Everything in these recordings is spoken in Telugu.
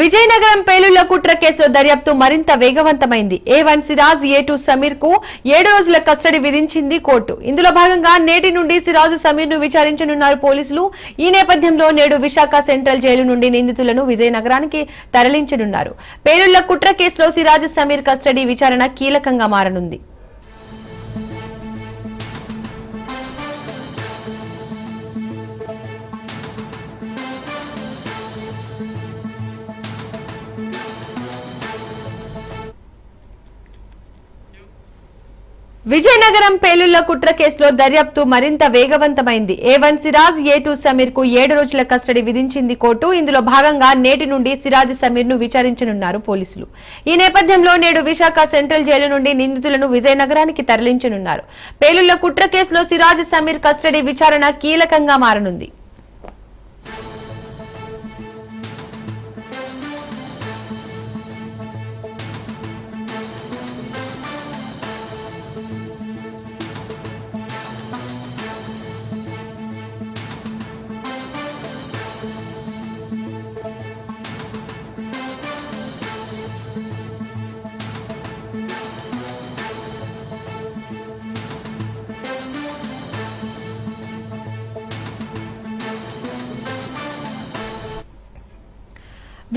విజయనగరం పేలుళ్ల కుట్ర కేసులో దర్యాప్తు మరింత వేగవంతమైంది. A1 సిరాజ్, A2 సమీర్ కు 7 రోజుల కస్టడీ విధించింది కోర్టు. ఇందులో భాగంగా నేటి నుండి సిరాజ్, సమీర్ ను విచారించనున్నారు పోలీసులు. ఈ నేపథ్యంలో నేడు విశాఖ సెంట్రల్ జైలు నుండి నిందితులను విజయనగరానికి తరలించనున్నారు. పేలుళ్ల కుట్ర కేసులో సిరాజ్, సమీర్ కస్టడీ విచారణ కీలకంగా మారనుంది. విజయనగరం పేలుళ్ల కుట్ర కేసులో దర్యాప్తు మరింత వేగవంతమైంది. A1 సిరాజ్, A2 సమీర్ కు 7 రోజుల కస్టడీ విధించింది కోర్టు. ఇందులో భాగంగా నేటి నుండి సిరాజ్, సమీర్ ను విచారించనున్నారు పోలీసులు. ఈ నేపథ్యంలో నేడు విశాఖ సెంట్రల్ జైలు నుండి నిందితులను విజయనగరానికి తరలించనున్నారు. పేలుళ్ల కుట్ర కేసులో సిరాజ్, సమీర్ కస్టడీ విచారణ కీలకంగా మారనుంది.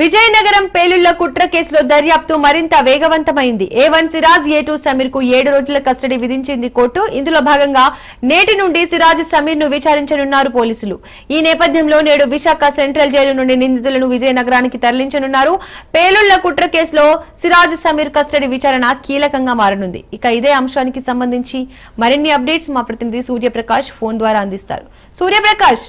విజయనగరం పేలుళ్ల కుట్ర కేసులో దర్యాప్తు మరింత వేగవంతమైంది. A1 సిరాజ్, A2 సమీర్ కు 7 రోజుల కస్టడీ విధించింది కోర్టు. ఇందులో భాగంగా నేటి నుండి సిరాజ్, సమీర్ ను విచారించనున్నారు పోలీసులు. ఈ నేపథ్యంలో నేడు విశాఖ సెంట్రల్ జైలు నుండి నిందితులను విజయనగరానికి తరలించనున్నారు. పేలుళ్ల కుట్ర కేసులో సిరాజ్, సమీర్ కస్టడీ విచారణ కీలకంగా మారనుంది. ఇక ఇదే అంశానికి సంబంధించి మరిన్ని అప్డేట్స్ మా ప్రతినిధి సూర్యప్రకాష్ ఫోన్ ద్వారా అందిస్తారు. సూర్యప్రకాష్,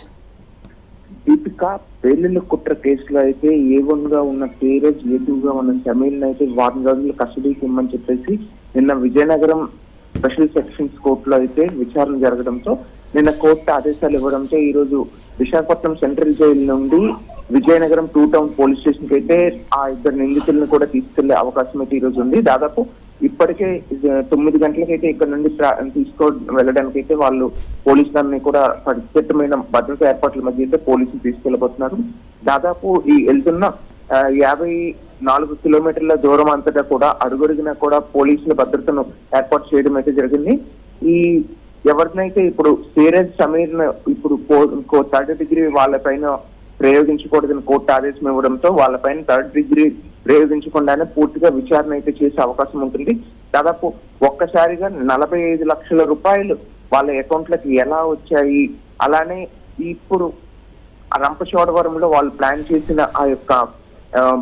దీపిక, పేలుళ్ల కుట్ర కేసులో అయితే A1 గా ఉన్న సిరాజ్, A2 గా ఉన్న సమీర్ అయితే వారం రోజుల కస్టడీకి ఇమ్మని చెప్పేసి నిన్న విజయనగరం స్పెషల్ సెక్షన్స్ కోర్టులో అయితే విచారణ జరగడంతో నిన్న కోర్టు ఆదేశాలు ఇవ్వడంతో ఈ రోజు విశాఖపట్నం సెంట్రల్ జైలు నుండి విజయనగరం 2 టౌన్ పోలీస్ స్టేషన్ కి అయితే ఆ ఇద్దరు నిందితులను కూడా తీసుకెళ్లే అవకాశం అయితే ఈ రోజు ఉంది. దాదాపు ఇప్పటికే 9 గంటలకైతే ఇక్కడ నుండి వెళ్ళడానికి అయితే వాళ్ళు పోలీసులన్నీ కూడా ఖచ్చితమైన భద్రతా ఏర్పాట్ల మధ్య అయితే పోలీసులు తీసుకెళ్లబోతున్నారు. దాదాపు ఈ వెళ్తున్న 54 కిలోమీటర్ల దూరం అంతటా కూడా అడుగడుగునా కూడా పోలీసుల భద్రతను ఏర్పాటు చేయడం అయితే జరిగింది. ఈ ఎవరినైతే ఇప్పుడు సిరాజ్, సమీర్ ఇప్పుడు 3rd డిగ్రీ వాళ్ళపైన ప్రయోగించకూడదని కోర్టు ఆదేశం ఇవ్వడంతో వాళ్ళపైన 3rd డిగ్రీ ప్రయోగించకుండానే పూర్తిగా విచారణ అయితే చేసే అవకాశం ఉంటుంది. దాదాపు ఒక్కసారిగా 45 లక్షల రూపాయలు వాళ్ళ అకౌంట్లకి ఎలా వచ్చాయి, అలానే ఇప్పుడు రంపచోడవరంలో వాళ్ళు ప్లాన్ చేసిన ఆ యొక్క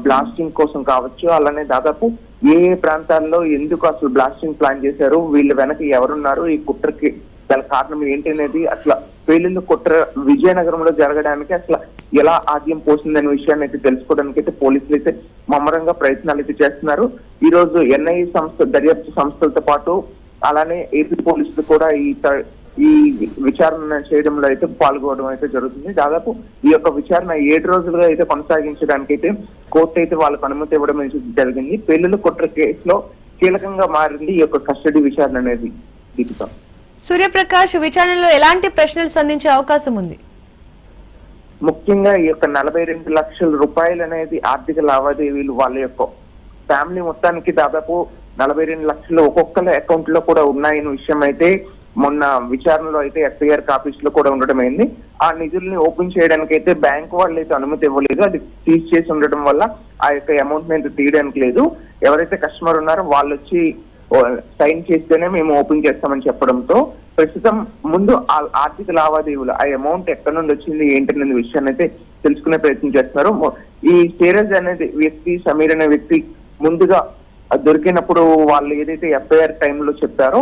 బ్లాస్టింగ్ కోసం కావచ్చు, అలానే దాదాపు ఏ ప్రాంతాల్లో ఎందుకు అసలు బ్లాస్టింగ్ ప్లాన్ చేశారు, వీళ్ళు వెనక ఎవరున్నారు, ఈ కుట్రకి గల కారణం ఏంటి అనేది, అసలు పేలుళ్ల కుట్ర విజయనగరంలో జరగడానికి అసలు ఎలా ఆద్యం పోసిందనే విషయాన్ని అయితే తెలుసుకోవడానికి అయితే పోలీసులు అయితే ముమ్మరంగా ప్రయత్నాలు అయితే చేస్తున్నారు. ఈ రోజు NIA సంస్థ, దర్యాప్తు సంస్థలతో పాటు అలానే AP పోలీసులు కూడా ఈ విచారణ చేయడంలో అయితే పాల్గొనడం అయితే జరుగుతుంది. దాదాపు ఈ యొక్క విచారణ 7 రోజులుగా అయితే కొనసాగించడానికి అయితే కోర్టు అయితే వాళ్ళకు అనుమతి ఇవ్వడం జరిగింది. పేలుళ్ల కుట్ర కేసులో కీలకంగా మారింది ఈ యొక్క కస్టడీ విచారణ అనేది. దీపిక, సూర్యప్రకాష్, విచారణలో ఎలాంటి ప్రశ్నలు సంధించే అవకాశం ఉంది? ముఖ్యంగా ఈ యొక్క 42 లక్షల రూపాయలు అనేది ఆర్థిక లావాదేవీలు వాళ్ళ యొక్క ఫ్యామిలీ మొత్తానికి దాదాపు 42 లక్షలు ఒక్కొక్కరి అకౌంట్ లో కూడా ఉన్నాయన్న విషయం అయితే మొన్న విచారణలో అయితే FIR కాపీస్ లో కూడా ఉండడం అయింది. ఆ నిధుల్ని ఓపెన్ చేయడానికి అయితే బ్యాంకు వాళ్ళు అయితే అనుమతి ఇవ్వలేదు. అది సీజ్ చేసి ఉండడం వల్ల ఆ యొక్క అమౌంట్ ని తీయడానికి లేదు. ఎవరైతే కస్టమర్ ఉన్నారో వాళ్ళు వచ్చి సైన్ చేస్తేనే మేము ఓపెన్ చేస్తామని చెప్పడంతో ప్రస్తుతం ముందు ఆర్థిక లావాదేవీలు ఆ అమౌంట్ ఎక్కడి నుండి వచ్చింది ఏంటనే విషయాన్ని అయితే తెలుసుకునే ప్రయత్నం చేస్తున్నారు. ఈ సిరాజ్ అనేది వ్యక్తి, సమీర్ అనే వ్యక్తి ముందుగా దొరికినప్పుడు వాళ్ళు ఏదైతే FIR టైంలో చెప్పారో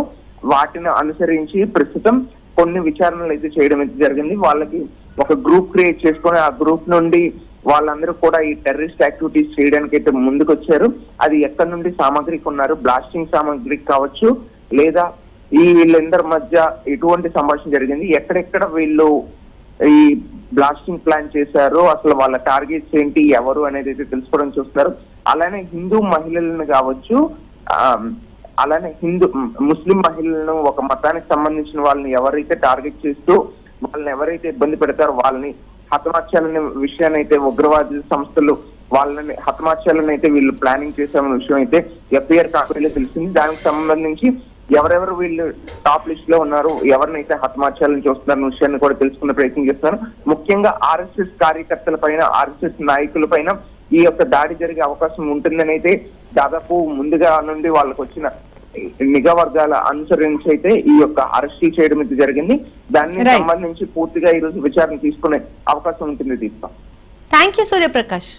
వాటిని అనుసరించి ప్రస్తుతం కొన్ని విచారణలు అయితే చేయడం అయితే జరిగింది. వాళ్ళకి ఒక గ్రూప్ క్రియేట్ చేసుకొని ఆ గ్రూప్ నుండి వాళ్ళందరూ కూడా ఈ టెర్రరిస్ట్ యాక్టివిటీస్ చేయడానికి అయితే ముందుకు వచ్చారు. అది ఎక్కడి నుండి సామాగ్రి కొన్నారు, బ్లాస్టింగ్ సామాగ్రి కావచ్చు, లేదా ఈ వీళ్ళందరి మధ్య ఎటువంటి సంభాషణ జరిగింది, ఎక్కడెక్కడ వీళ్ళు ఈ బ్లాస్టింగ్ ప్లాన్ చేశారు, అసలు వాళ్ళ టార్గెట్స్ ఏంటి, ఎవరు అనేది అయితే తెలుసుకోవడం చూస్తున్నారు. అలానే హిందూ మహిళలను కావచ్చు, అలానే ముస్లిం మహిళలను, ఒక మతానికి సంబంధించిన వాళ్ళని ఎవరైతే టార్గెట్ చేస్తూ వాళ్ళని ఎవరైతే ఇబ్బంది పెడతారో వాళ్ళని హతమార్చాలనే విషయాన్ని అయితే ఉగ్రవాద సంస్థలు వాళ్ళని హతమార్చాలని అయితే వీళ్ళు ప్లానింగ్ చేసామన్న విషయం అయితే ఎఫ్ఐఆర్ కాపీలో తెలిసింది. దానికి సంబంధించి ఎవరెవరు వీళ్ళు టాప్ లిస్ట్ లో ఉన్నారు, ఎవరినైతే హతమార్చాలని చూస్తున్న విషయాన్ని కూడా తెలుసుకునే ప్రయత్నం చేస్తున్నారు. ముఖ్యంగా ఆర్ఎస్ఎస్ కార్యకర్తల పైన, ఆర్ఎస్ఎస్ నాయకుల పైన ఈ యొక్క దాడి జరిగే అవకాశం ఉంటుందని అయితే దాదాపు ముందుగా నుండి వాళ్ళకు వచ్చిన నిఘా వర్గాల అనుసరించి అయితే ఈ యొక్క అరెస్ట్ చేయడం అయితే జరిగింది. దానికి సంబంధించి పూర్తిగా ఈ రోజు విచారణ తీసుకునే అవకాశం ఉంటుంది. దీప, థ్యాంక్ యూ సూర్యప్రకాష్.